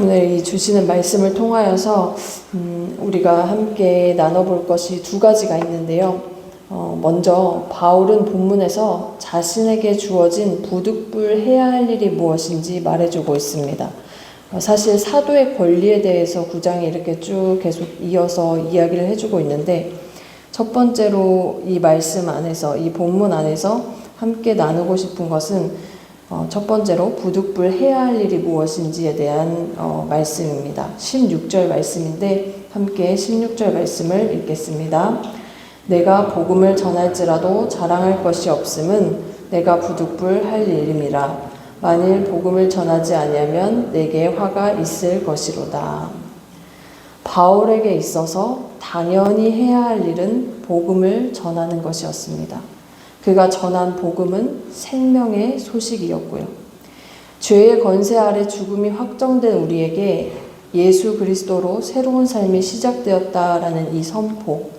오늘 이 주시는 말씀을 통하여서 우리가 함께 나눠볼 것이 두 가지가 있는데요. 먼저 바울은 본문에서 자신에게 주어진 부득불 해야 할 일이 무엇인지 말해주고 있습니다. 사실 사도의 권리에 대해서 9장에 이렇게 쭉 계속 이어서 이야기를 해주고 있는데, 첫 번째로 이 말씀 안에서, 이 본문 안에서 함께 나누고 싶은 것은 첫 번째로 부득불 해야 할 일이 무엇인지에 대한 말씀입니다. 16절 말씀인데 함께 16절 말씀을 읽겠습니다. 내가 복음을 전할지라도 자랑할 것이 없음은 내가 부득불 할 일임이라. 만일 복음을 전하지 아니하면 내게 화가 있을 것이로다. 바울에게 있어서 당연히 해야 할 일은 복음을 전하는 것이었습니다. 그가 전한 복음은 생명의 소식이었고요. 죄의 권세 아래 죽음이 확정된 우리에게 예수 그리스도로 새로운 삶이 시작되었다라는 이 선포,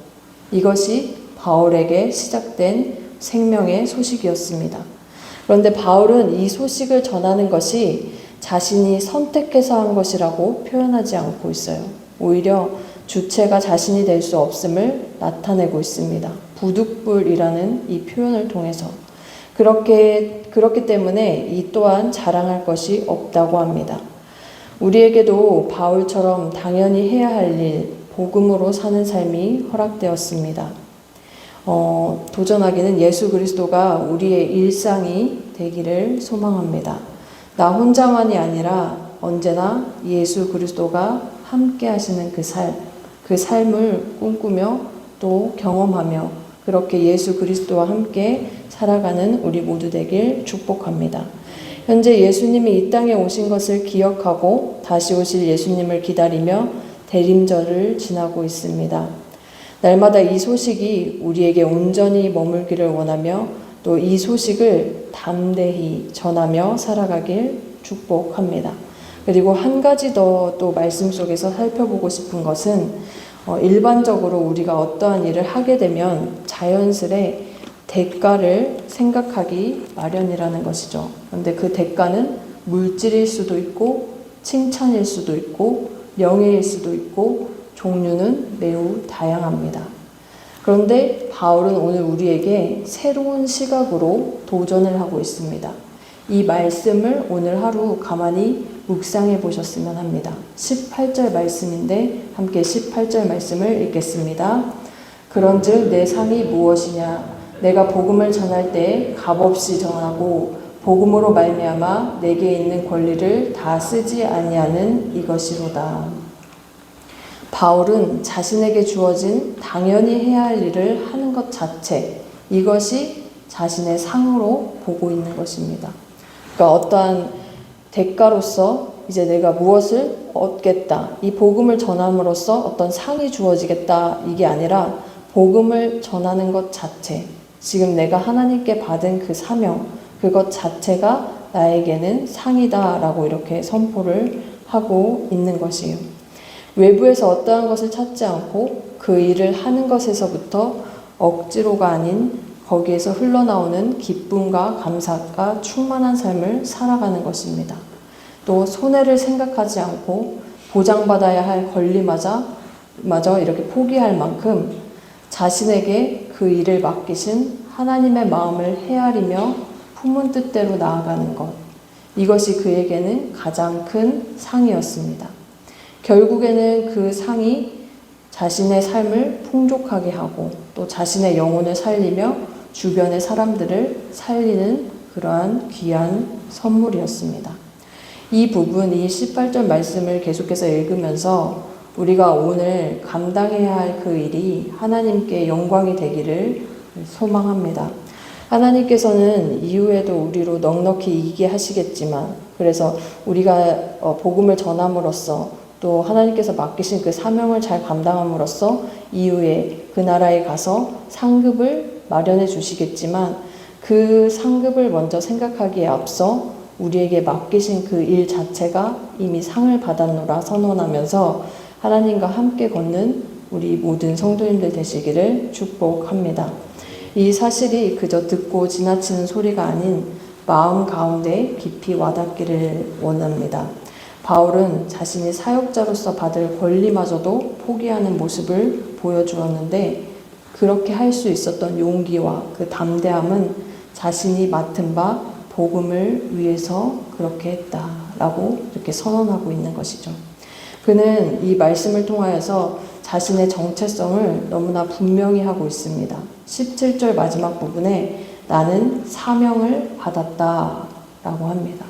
이것이 바울에게 시작된 생명의 소식이었습니다. 그런데 바울은 이 소식을 전하는 것이 자신이 선택해서 한 것이라고 표현하지 않고 있어요. 오히려 주체가 자신이 될 수 없음을 나타내고 있습니다. 부득불이라는 이 표현을 통해서. 그렇기 때문에 이 또한 자랑할 것이 없다고 합니다. 우리에게도 바울처럼 당연히 해야 할 일, 복음으로 사는 삶이 허락되었습니다. 도전하기는 예수 그리스도가 우리의 일상이 되기를 소망합니다. 나 혼자만이 아니라 언제나 예수 그리스도가 함께 하시는 그 삶을 꿈꾸며 또 경험하며 그렇게 예수 그리스도와 함께 살아가는 우리 모두 되길 축복합니다. 현재 예수님이 이 땅에 오신 것을 기억하고 다시 오실 예수님을 기다리며 대림절을 지나고 있습니다. 날마다 이 소식이 우리에게 온전히 머물기를 원하며 또 이 소식을 담대히 전하며 살아가길 축복합니다. 그리고 한 가지 더 또 말씀 속에서 살펴보고 싶은 것은 일반적으로 우리가 어떠한 일을 하게 되면 자연스레 대가를 생각하기 마련이라는 것이죠. 그런데 그 대가는 물질일 수도 있고 칭찬일 수도 있고 명예일 수도 있고 종류는 매우 다양합니다. 그런데 바울은 오늘 우리에게 새로운 시각으로 도전을 하고 있습니다. 이 말씀을 오늘 하루 가만히 묵상해 보셨으면 합니다. 18절 말씀인데 함께 18절 말씀을 읽겠습니다. 그런즉 내 상이 무엇이냐? 내가 복음을 전할 때 값없이 전하고 복음으로 말미암아 내게 있는 권리를 다 쓰지 아니하는 이것이로다. 바울은 자신에게 주어진 당연히 해야 할 일을 하는 것 자체, 이것이 자신의 상으로 보고 있는 것입니다. 그러니까 어떠한 대가로서 이제 내가 무엇을 얻겠다, 이 복음을 전함으로써 어떤 상이 주어지겠다, 이게 아니라 복음을 전하는 것 자체, 지금 내가 하나님께 받은 그 사명, 그것 자체가 나에게는 상이다라고 이렇게 선포를 하고 있는 것이에요. 외부에서 어떠한 것을 찾지 않고 그 일을 하는 것에서부터 억지로가 아닌 거기에서 흘러나오는 기쁨과 감사가 충만한 삶을 살아가는 것입니다. 또 손해를 생각하지 않고 보장받아야 할 권리마저 이렇게 포기할 만큼 자신에게 그 일을 맡기신 하나님의 마음을 헤아리며 품은 뜻대로 나아가는 것, 이것이 그에게는 가장 큰 상이었습니다. 결국에는 그 상이 자신의 삶을 풍족하게 하고 또 자신의 영혼을 살리며 주변의 사람들을 살리는 그러한 귀한 선물이었습니다. 이 부분, 이 18절 말씀을 계속해서 읽으면서 우리가 오늘 감당해야 할 그 일이 하나님께 영광이 되기를 소망합니다. 하나님께서는 이후에도 우리로 넉넉히 이기게 하시겠지만, 그래서 우리가 복음을 전함으로써 또 하나님께서 맡기신 그 사명을 잘 감당함으로써 이후에 그 나라에 가서 상급을 마련해 주시겠지만, 그 상급을 먼저 생각하기에 앞서 우리에게 맡기신 그 일 자체가 이미 상을 받았노라 선언하면서 하나님과 함께 걷는 우리 모든 성도님들 되시기를 축복합니다. 이 사실이 그저 듣고 지나치는 소리가 아닌 마음 가운데 깊이 와닿기를 원합니다. 바울은 자신이 사역자로서 받을 권리마저도 포기하는 모습을 보여주었는데 그렇게 할 수 있었던 용기와 그 담대함은 자신이 맡은 바 복음을 위해서 그렇게 했다라고 이렇게 선언하고 있는 것이죠. 그는 이 말씀을 통하여서 자신의 정체성을 너무나 분명히 하고 있습니다. 17절 마지막 부분에 나는 사명을 받았다라고 합니다.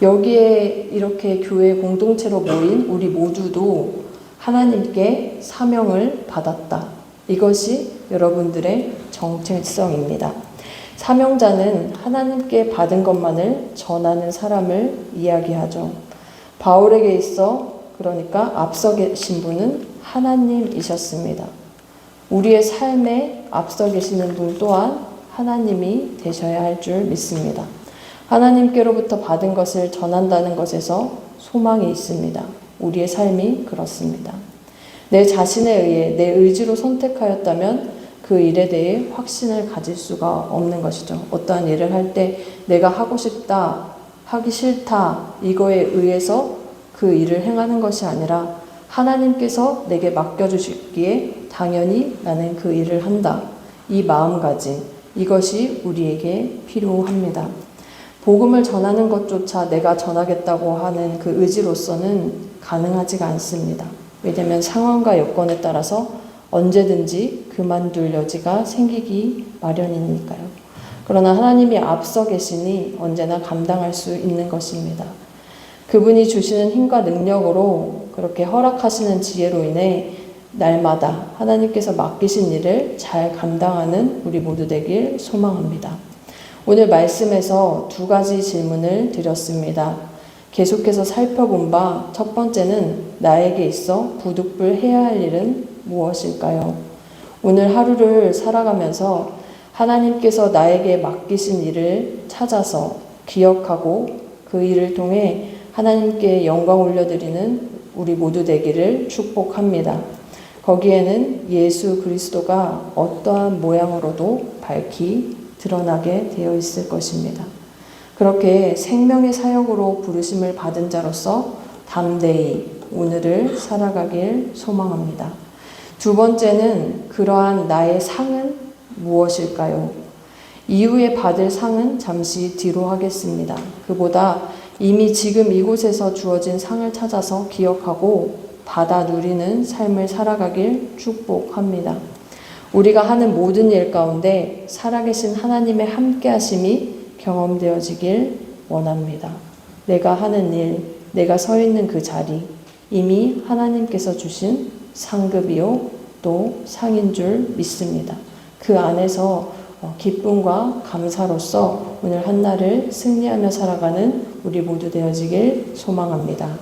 여기에 이렇게 교회 공동체로 모인 우리 모두도 하나님께 사명을 받았다. 이것이 여러분들의 정체성입니다. 사명자는 하나님께 받은 것만을 전하는 사람을 이야기하죠. 바울에게 있어 그러니까 앞서 계신 분은 하나님이셨습니다. 우리의 삶에 앞서 계시는 분 또한 하나님이 되셔야 할 줄 믿습니다. 하나님께로부터 받은 것을 전한다는 것에서 소망이 있습니다. 우리의 삶이 그렇습니다. 내 자신에 의해 내 의지로 선택하였다면 그 일에 대해 확신을 가질 수가 없는 것이죠. 어떠한 일을 할 때 내가 하고 싶다, 하기 싫다 이거에 의해서 그 일을 행하는 것이 아니라 하나님께서 내게 맡겨주시기에 당연히 나는 그 일을 한다. 이 마음가짐, 이것이 우리에게 필요합니다. 복음을 전하는 것조차 내가 전하겠다고 하는 그 의지로서는 가능하지가 않습니다. 왜냐하면 상황과 여건에 따라서 언제든지 그만둘 여지가 생기기 마련이니까요. 그러나 하나님이 앞서 계시니 언제나 감당할 수 있는 것입니다. 그분이 주시는 힘과 능력으로 그렇게 허락하시는 지혜로 인해 날마다 하나님께서 맡기신 일을 잘 감당하는 우리 모두 되길 소망합니다. 오늘 말씀에서 두 가지 질문을 드렸습니다. 계속해서 살펴본 바 첫 번째는 나에게 있어 부득불해야 할 일은 무엇일까요? 오늘 하루를 살아가면서 하나님께서 나에게 맡기신 일을 찾아서 기억하고 그 일을 통해 하나님께 영광 올려드리는 우리 모두 되기를 축복합니다. 거기에는 예수 그리스도가 어떠한 모양으로도 밝히 드러나게 되어 있을 것입니다. 그렇게 생명의 사역으로 부르심을 받은 자로서 담대히 오늘을 살아가길 소망합니다. 두 번째는 그러한 나의 상은 무엇일까요? 이후에 받을 상은 잠시 뒤로 하겠습니다. 그보다 이미 지금 이곳에서 주어진 상을 찾아서 기억하고 받아 누리는 삶을 살아가길 축복합니다. 우리가 하는 모든 일 가운데 살아계신 하나님의 함께하심이 경험되어지길 원합니다. 내가 하는 일, 내가 서 있는 그 자리, 이미 하나님께서 주신 상급이요 또 상인 줄 믿습니다. 그 안에서 기쁨과 감사로서 오늘 한날을 승리하며 살아가는 우리 모두 되어지길 소망합니다.